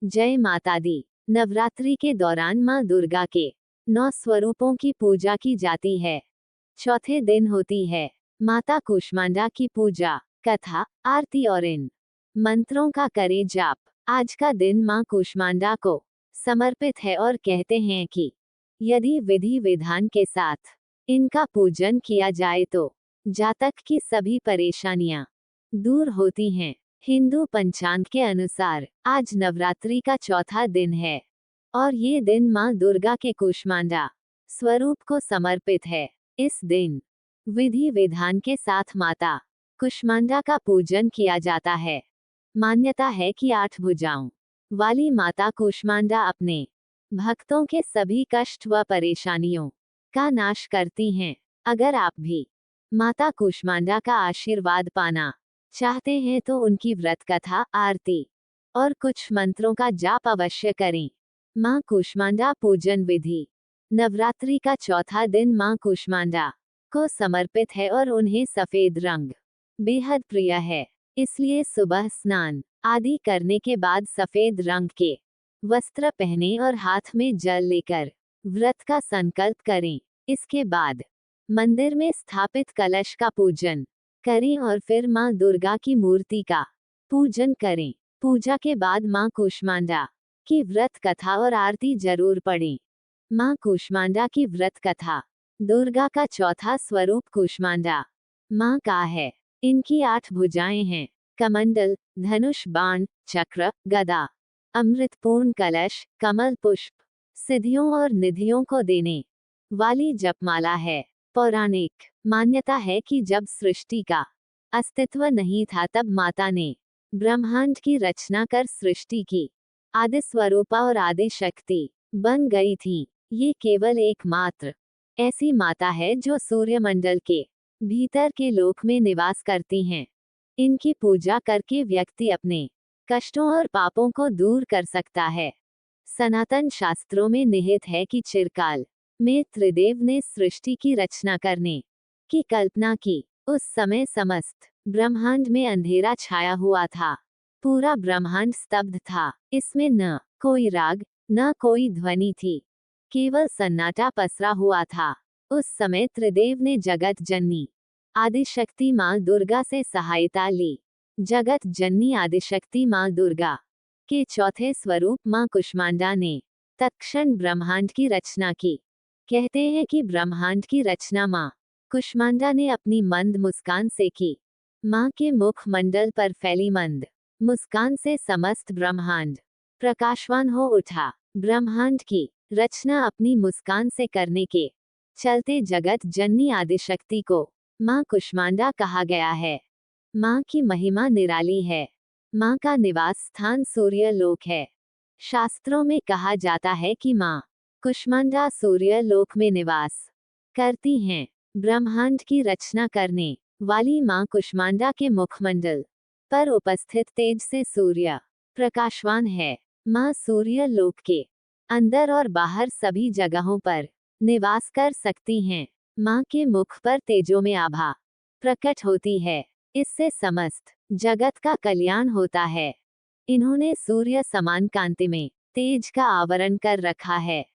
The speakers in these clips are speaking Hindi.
जय माता दी। नवरात्रि के दौरान मां दुर्गा के 9 स्वरूपों की पूजा की जाती है। चौथे दिन होती है माता कूष्मांडा की पूजा, कथा, आरती और इन मंत्रों का करे जाप। आज का दिन मां कूष्मांडा को समर्पित है और कहते हैं कि यदि विधि विधान के साथ इनका पूजन किया जाए तो जातक की सभी परेशानियां दूर होती हैं। हिंदू पंचांग के अनुसार आज नवरात्रि का चौथा दिन है और ये दिन मां दुर्गा के कूष्मांडा स्वरूप को समर्पित है। इस दिन विधि विधान के साथ माता कूष्मांडा का पूजन किया जाता है। मान्यता है कि 8 भुजाओं वाली माता कूष्मांडा अपने भक्तों के सभी कष्ट व परेशानियों का नाश करती हैं। अगर आप भी माता कूष्मांडा का आशीर्वाद पाना चाहते हैं तो उनकी व्रत कथा, आरती और कुछ मंत्रों का जाप अवश्य करें। मां कूष्मांडा पूजन विधि। नवरात्रि का चौथा दिन मां कूष्मांडा को समर्पित है और उन्हें सफेद रंग बेहद प्रिय है। इसलिए सुबह स्नान आदि करने के बाद सफेद रंग के वस्त्र पहने और हाथ में जल लेकर व्रत का संकल्प करें। इसके बाद मंदिर में स्थापित कलश का पूजन करें और फिर मां दुर्गा की मूर्ति का पूजन करें। पूजा के बाद मां कूष्मांडा की व्रत कथा और आरती जरूर पढ़ें। मां कूष्मांडा की व्रत कथा। दुर्गा का चौथा स्वरूप कूष्मांडा मां का है। इनकी 8 भुजाएं हैं, कमंडल, धनुष, बाण, चक्र, गदा, अमृतपूर्ण कलश, कमल पुष्प, सिद्धियों और निधियों को देने वाली जपमाला है। पौराणिक मान्यता है कि जब सृष्टि का अस्तित्व नहीं था तब माता ने ब्रह्मांड की रचना कर सृष्टि की आदि स्वरूपा और आदि शक्ति बन गई थी। ये केवल एकमात्र ऐसी माता है जो सूर्यमंडल के भीतर के लोक में निवास करती हैं। इनकी पूजा करके व्यक्ति अपने कष्टों और पापों को दूर कर सकता है। सनातन शास्त्रों में निहित है कि चिरकाल में त्रिदेव ने सृष्टि की रचना करने की कल्पना की। उस समय समस्त ब्रह्मांड में अंधेरा छाया हुआ था। पूरा ब्रह्मांड स्तब्ध था। इसमें न कोई राग, न कोई ध्वनि थी, केवल सन्नाटा पसरा हुआ था। उस समय त्रिदेव ने जगत जननी आदिशक्ति मां दुर्गा से सहायता ली। जगत जननी आदिशक्ति मां दुर्गा के चौथे स्वरूप मां कूष्मांडा ने तत्क्षण ब्रह्मांड की रचना की। कहते हैं कि ब्रह्मांड की रचना मां कूष्मांडा ने अपनी मंद मुस्कान से की। मां के मुख मंडल पर फैली मंद मुस्कान से समस्त ब्रह्मांड प्रकाशवान हो उठा। ब्रह्मांड की रचना अपनी मुस्कान से करने के चलते जगत जननी आदिशक्ति को मां कूष्मांडा कहा गया है। मां की महिमा निराली है। मां का निवास स्थान सूर्य लोक है। शास्त्रों में कहा जाता है कि मां कूष्मांडा सूर्य लोक में निवास करती हैं। ब्रह्मांड की रचना करने वाली मां कूष्मांडा के मुखमंडल पर उपस्थित तेज से सूर्य प्रकाशवान है। मां सूर्य लोक के अंदर और बाहर सभी जगहों पर निवास कर सकती हैं। मां के मुख पर तेजो में आभा प्रकट होती है। इससे समस्त जगत का कल्याण होता है। इन्होंने सूर्य समान कांति में तेज का आवरण कर रखा है।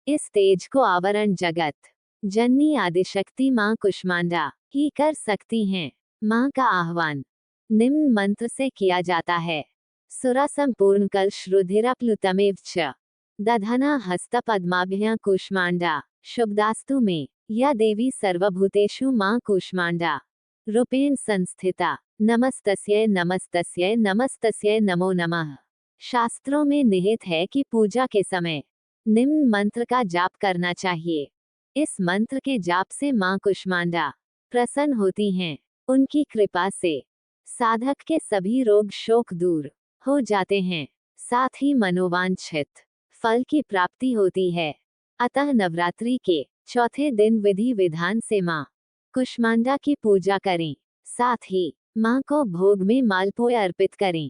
इस तेज को आवरण जगत जननी आदिशक्ति मां कूष्मांडा ही कर सकती हैं। मां का आह्वान निम्न मंत्र से किया जाता है। सुरा संपूर्ण कलश रुधिराप्लुतमेव च दधना हस्त पद्माभ्यां कूष्मांडा शुभदास्तु में या देवी सर्वभूतेषु मां कूष्मांडा रूपेण संस्थिता नमस्तस्यै नमस्तस्यै नमस्तस्यै नमो नमः। शास्त्रों में निहित है कि पूजा के समय निम्न मंत्र का जाप करना चाहिए। इस मंत्र के जाप से मां कूष्मांडा प्रसन्न होती हैं। उनकी कृपा से साधक के सभी रोग शोक दूर हो जाते हैं, साथ ही मनोवांछित फल की प्राप्ति होती है। अतः नवरात्रि के चौथे दिन विधि विधान से मां कूष्मांडा की पूजा करें। साथ ही मां को भोग में मालपुए अर्पित करें।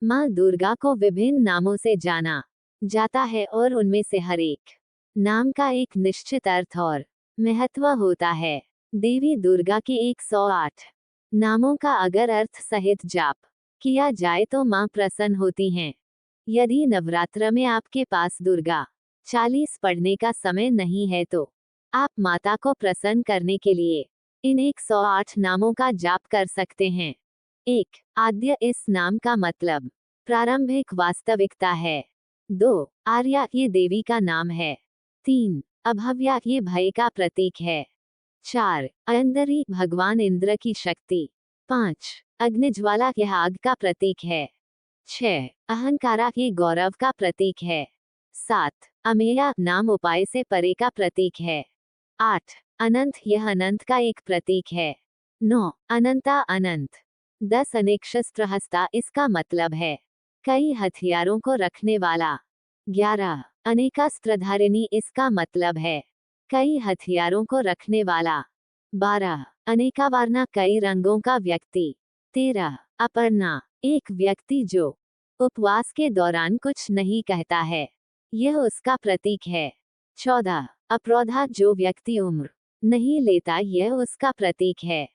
मां दुर्गा को विभिन्न नामों से जाना जाता है और उनमें से हर एक नाम का एक निश्चित अर्थ और महत्व होता है। देवी दुर्गा के 108 नामों का अगर अर्थ सहित जाप किया जाए तो मां प्रसन्न होती हैं। यदि नवरात्र में आपके पास दुर्गा 40 पढ़ने का समय नहीं है तो आप माता को प्रसन्न करने के लिए इन 108 नामों का जाप कर सकते हैं। 1. आद्य, इस नाम का मतलब प्रारंभिक वास्तविकता है। 2. आर्या, ये देवी का नाम है। 3. अभव्या, ये भय का प्रतीक है। 4. अंदरी, भगवान इंद्र की शक्ति। 5. अग्निज्वाला, यह आग का प्रतीक है। 6. अहंकारा, ये गौरव का प्रतीक है। 7. अमेया, नाम उपाय से परे का प्रतीक है। 8. अनंत, यह अनंत का एक प्रतीक है। 9. अनंता, अनंत। 10. अनेकशस्त्रहस्ता, इसका मतलब है कई हथियारों को रखने वाला। 11. अनेकास्त्रधारिणी, इसका मतलब है कई हथियारों को रखने वाला। 12. अनेकावार्ना, कई रंगों का व्यक्ति। 13. अपर्णा, एक व्यक्ति जो उपवास के दौरान कुछ नहीं कहता है, यह उसका प्रतीक है। 14. अप्रोधा, जो व्यक्ति उम्र नहीं लेता, यह उसका प्रतीक है।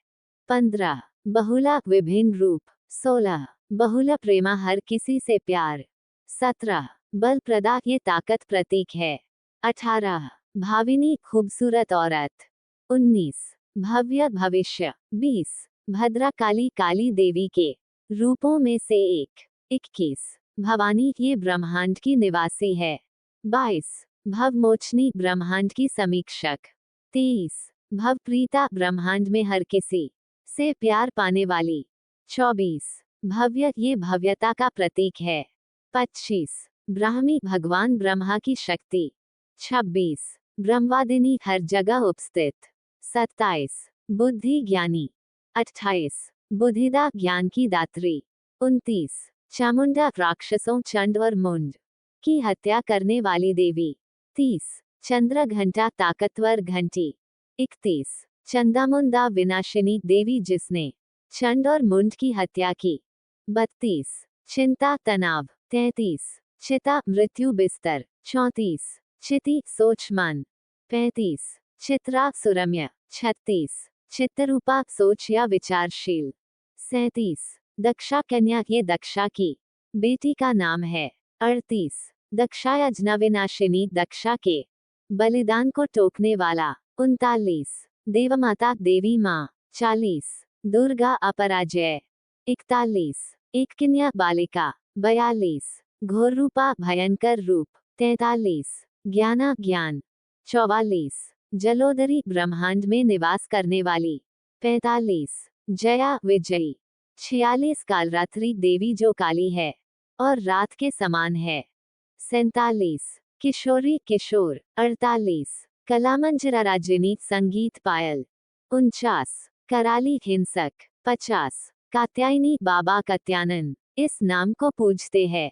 15. बहुला, विभिन्न रूप। 16. बहुला प्रेमा, हर किसी से प्यार। 17. बल प्रदा, ये ताकत प्रतीक है। 18. भाविनी, खूबसूरत औरत। 19. भव्य, भविष्य। 20. भद्रा काली, काली देवी के रूपों में से एक। 21. भवानी, ये ब्रह्मांड की निवासी है। 22. भवमोचनी, ब्रह्मांड की समीक्षक। 23. भवप्रीता, ब्रह्मांड में हर किसी से प्यार पाने वाली। 24. भव्य, ये भव्यता का प्रतीक है। 25. ब्राह्मी, भगवान ब्रह्मा की शक्ति। 26. ब्रह्मवादिनी, हर जगह उपस्थित। 27. बुद्धि ज्ञानी। 28. बुद्धिदा, ज्ञान की दात्री। 29. चामुंडा, राक्षसों चंड और मुंड की हत्या करने वाली देवी। 30. चंद्र घंटा, ताकतवर घंटी। 31. चंदामुंडा, विनाशिनी देवी जिसने चंड और मुंड की हत्या की। 32. चिंता, तनाव। 33. चिता, मृत्यु बिस्तर। 34. चिति, सोच मन। 35. चित्रा, सुरम्य। 36. चित्तरूपा, सोच या विचारशील। 37. दक्षा, कन्या, ये दक्षा की बेटी का नाम है। 38. दक्षायज्ञ, विनाशिनी, दक्षा के बलिदान को टोकने वाला। 39. देवमाता, देवी माँ। 40. दुर्गा, अपराजय। 41. एक कन्या, बालिका। 42. घोर रूपा, भयंकर रूप। 43. ज्ञाना, ज्ञान। 44. जलोदरी, ब्रह्मांड में निवास करने वाली। 45. जया, विजयी। 46. कालरात्रि देवी, जो काली है और रात के समान है। 47. किशोरी, किशोर। 48. कलामंजरा, राजिनी, संगीत पायल। 49. कराली, हिंसक। 50. कात्यायनी, बाबा कात्यायन इस नाम को पूजते हैं।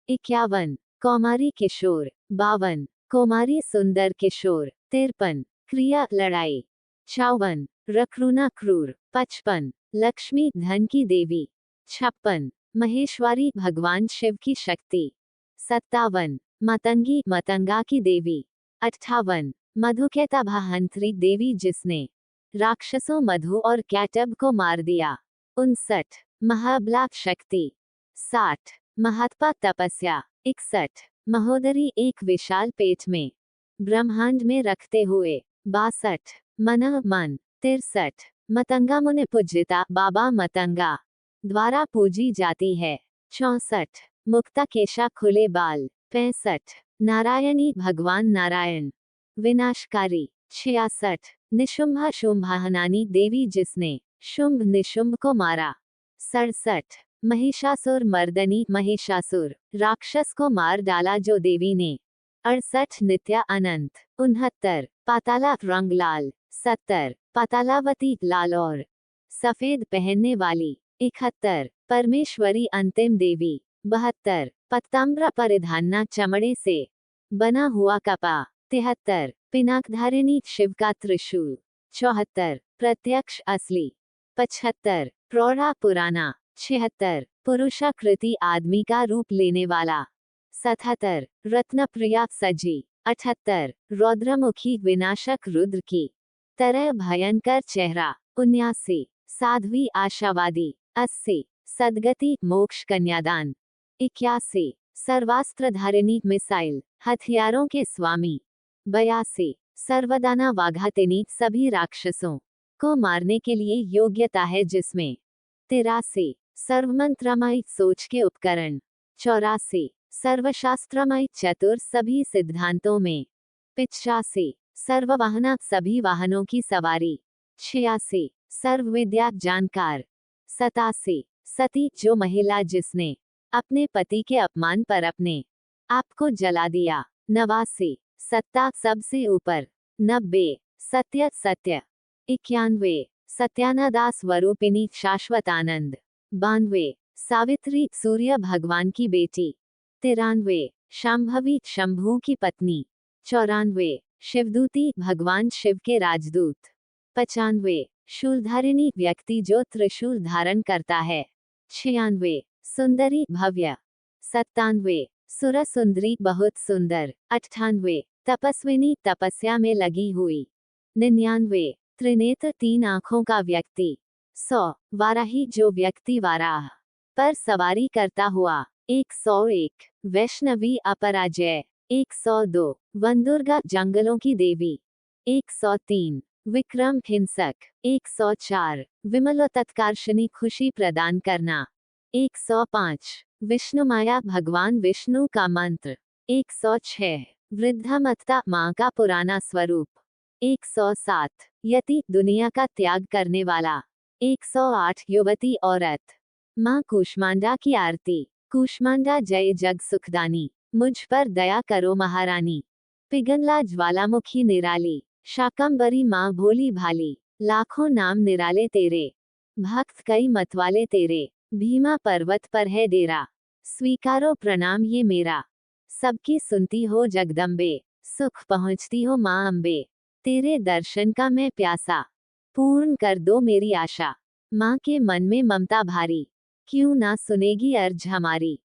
51. कौमारी, किशोर। 52. कौमारी, सुंदर किशोर। 53. क्रिया, लड़ाई। 54. रक्रूना, क्रूर। 55. लक्ष्मी, धन की देवी। 56. महेश्वरी, भगवान शिव की शक्ति। 57. मतंगी, मतंगा की देवी। 58. मधुकैता, भाहंत्री देवी जिसने राक्षसों मधु और कैटब को मार दिया। 59. महाबला, शक्ति। 60. महात्पा, तपस्या। 61. महोदरी, एक विशाल पेट में ब्रह्मांड में रखते हुए। 62. मन, मन। 63. मतंगा, मुनि पूजिता, बाबा मतंगा द्वारा पूजी जाती है। 64. मुक्ता केशा, खुले बाल। 65. नारायणी, भगवान नारायण विनाशकारी। 66. निशुंभा, शुंभाहनानी देवी जिसने शुंभ निशुंभ को मारा। 67. महिषासुर मर्दनी, महिषासुर राक्षस को मार डाला जो देवी ने। 68. नित्या, अनंत। 69. पाताला, रंग लाल। 70. पातालावती, लाल और सफेद पहनने वाली। 71. परमेश्वरी, अंतिम देवी। 72. पत्ताम्र परिधाना, चमड़े से बना हुआ कपा। 73. पिनाकधारिणी, शिव का त्रिशूल। 74. प्रत्यक्ष, असली। 75. प्रौढ़ा, पुराना। 76. पुरुषाकृति, आदमी का रूप लेने वाला। 77. रत्नप्रिया, सजी। 78. रौद्रमुखी, विनाशक रुद्र की तरह भयंकर चेहरा। 79. साध्वी, आशावादी। 80. सदगति, मोक्ष, कन्यादान। 81. सर्वास्त्रधारिणी मिसाइल, हथियारों के स्वामी। 82, सर्वदाना वाघातिनी, सभी राक्षसों को मारने के लिए योग्यता है जिसमें। 83, सर्वमंत्रमय, सोच के उपकरण। 84, सर्वशास्त्रमय, चतुर, सभी सिद्धांतों में। 85, सर्ववाहना, सभी वाहनों की सवारी। 86, सर्वविद्या, जानकार। 87, सती, जो महिला जिसने अपने पति के अपमान पर अपने आप को जला दिया। 89, सत्ता, सबसे ऊपर। 90, सत्य, सत्य। 91, सत्यानंदा स्वरूपिणी, शाश्वत आनंद। 92, सावित्री, सूर्य भगवान की बेटी। 93, शांभवी, शंभू की पत्नी। 94, शिवदूती, भगवान शिव के राजदूत। 95, शूलधारिणी, व्यक्ति जो त्रिशूल धारण करता है। 96, सुंदरी, भव्य। 97, सुर सुंदरी, बहुत सुंदर। 98, तपस्विनी, तपस्या में लगी हुई। 99, त्रिनेत्र, तीन आंखों का व्यक्ति। 100, वाराही, जो व्यक्ति वाराह पर सवारी करता हुआ। 101, वैष्णवी, अपराजय। 102, वनदुर्गा, जंगलों की देवी। 103, विक्रम, हिंसक। 104, विमल, तत्कार्षणी, खुशी प्रदान करना। 105, विष्णु माया, भगवान विष्णु का मंत्र। 106, वृद्धामत्ता, माँ का पुराना स्वरूप। 107, यति, दुनिया का त्याग करने वाला। 108, युवती, औरत। माँ कूष्मांडा की आरती। कूष्मांडा जय जग सुखदानी, मुझ पर दया करो महारानी। पिघला ज्वालामुखी निराली, शाकंबरी माँ भोली भाली। लाखों नाम निराले तेरे, भक्त कई मतवाले तेरे। भीमा पर्वत पर है डेरा, स्वीकारो प्रणाम ये मेरा। सबकी सुनती हो जगदम्बे, सुख पहुँचती हो माँ अम्बे। तेरे दर्शन का मैं प्यासा, पूर्ण कर दो मेरी आशा। माँ के मन में ममता भारी, क्यों ना सुनेगी अर्ज हमारी।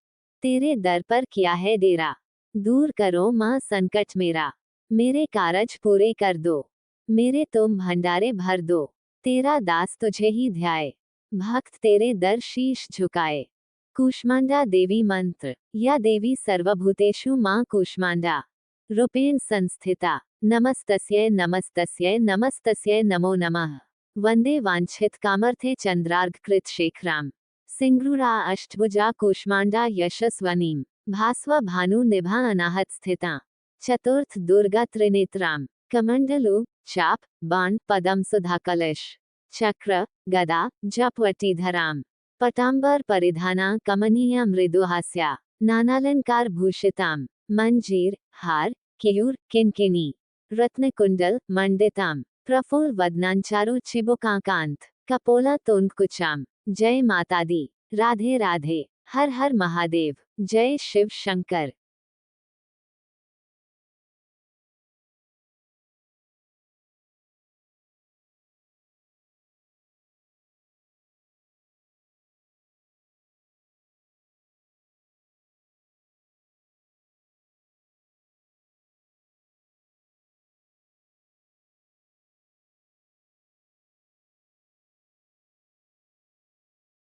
तेरे दर पर किया है डेरा, दूर करो माँ संकट मेरा। मेरे कारज पूरे कर दो, मेरे तुम भंडारे भर दो। तेरा दास तुझे ही ध्याए, भक्त तेरे दर शीश झुकाए। कूष्मांडा देवी मंत्र। या देवी सर्वभूतेषु माँ कूष्मांडा रूपेण संस्थिता। नमस्तस्यै नमस्तस्यै नमस्तस्यै नमो नमः। वंदे वांछित कामर्थे चंद्रार्घ कृत शेखराम। सिंगरूरा अष्टभुजा कूष्मांडा यशस्वनीम। भास्व भानु निभा अनाहत स्थिता। चतुर्थ दुर्गा त्रिनेत्राम। कमंडलु, चाप, बाण, पदम सुधा कलश, चक्र, गदा, जपवटीधराम। पटांबर परिधाना, कमनीय मृदुहास्या। नानालंकार भूषिताम। मंजीर, हार, केयूर, किंकिनी, रत्नकुंडल, मंडिताम। प्रफुल्ल वदनांचारु चिबुकांकांत, कपोला तोंकुचाम। जय माता दी। राधे राधे। हर हर महादेव। जय शिव शंकर।